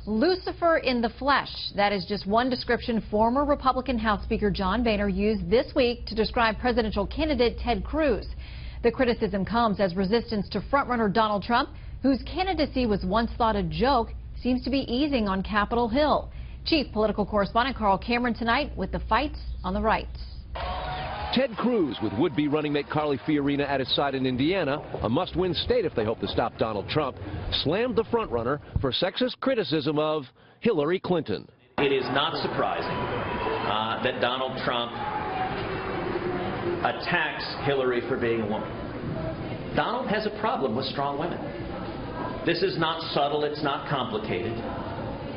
Lucifer in the flesh. That is just one description former Republican House Speaker John Boehner used this week to describe presidential candidate Ted Cruz. The criticism comes as resistance to frontrunner Donald Trump, whose candidacy was once thought a joke, seems to be easing on Capitol Hill. Chief Political Correspondent Carl Cameron tonight with the fights on the right. Ted Cruz, with would-be running mate Carly Fiorina at his side in Indiana, a must-win state if they hope to stop Donald Trump, slammed the frontrunner for sexist criticism of Hillary Clinton. It is not surprising that Donald Trump attacks Hillary for being a woman. Donald has a problem with strong women. This is not subtle, it's not complicated.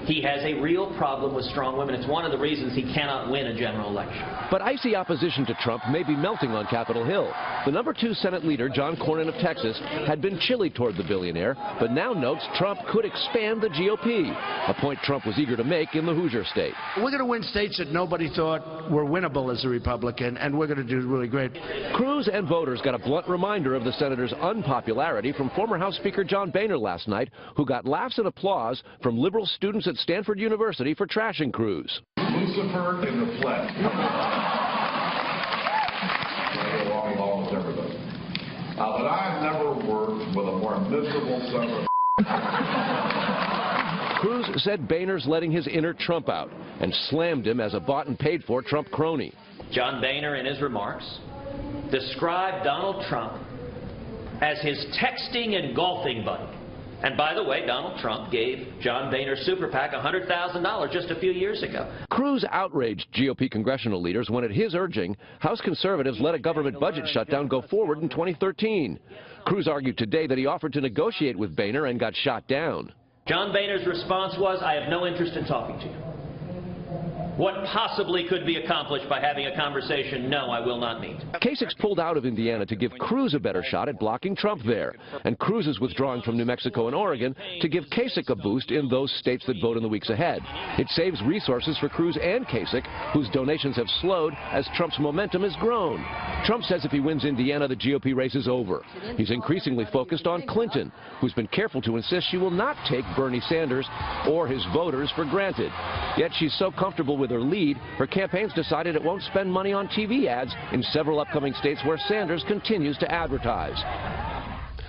He has a real problem with strong women. It's one of the reasons he cannot win a general election. But icy opposition to Trump may be melting on Capitol Hill. The #2 Senate leader, John Cornyn of Texas, had been chilly toward the billionaire, but now notes Trump could expand the GOP, a point Trump was eager to make in the Hoosier state. We're going to win states that nobody thought were winnable as a Republican, and we're going to do really great. Cruz and voters got a blunt reminder of the senator's unpopularity from former House Speaker John Boehner last night, who got laughs and applause from liberal students at Stanford University for trashing Cruz. Lucifer in the flesh. Along with everybody. But I've never worked with a more miserable son of Cruz said Boehner's letting his inner Trump out and slammed him as a bought and paid for Trump crony. John Boehner, in his remarks, described Donald Trump as his texting and golfing buddy. And by the way, Donald Trump gave John Boehner's super PAC $100,000 just a few years ago. Cruz outraged GOP congressional leaders when, at his urging, House conservatives let a government budget shutdown go forward in 2013. Cruz argued today that he offered to negotiate with Boehner and got shot down. John Boehner's response was, I have no interest in talking to you. What possibly could be accomplished by having a conversation? No, I will not meet. Kasich's pulled out of Indiana to give Cruz a better shot at blocking Trump there. And Cruz is withdrawing from New Mexico and Oregon to give Kasich a boost in those states that vote in the weeks ahead. It saves resources for Cruz and Kasich, whose donations have slowed as Trump's momentum has grown. Trump says if he wins Indiana, the GOP race is over. He's increasingly focused on Clinton, who's been careful to insist she will not take Bernie Sanders or his voters for granted. Yet she's so comfortable with her lead, her campaign's decided it won't spend money on TV ads in several upcoming states where Sanders continues to advertise.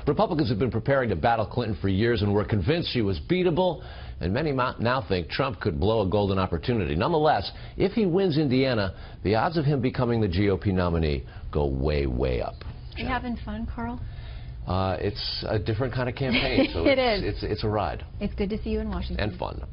Republicans have been preparing to battle Clinton for years and were convinced she was beatable, and many now think Trump could blow a golden opportunity. Nonetheless, if he wins Indiana, the odds of him becoming the GOP nominee go way, way up. Are you having fun, Carl? It's a different kind of campaign, so it's a ride. It's good to see you in Washington. And fun.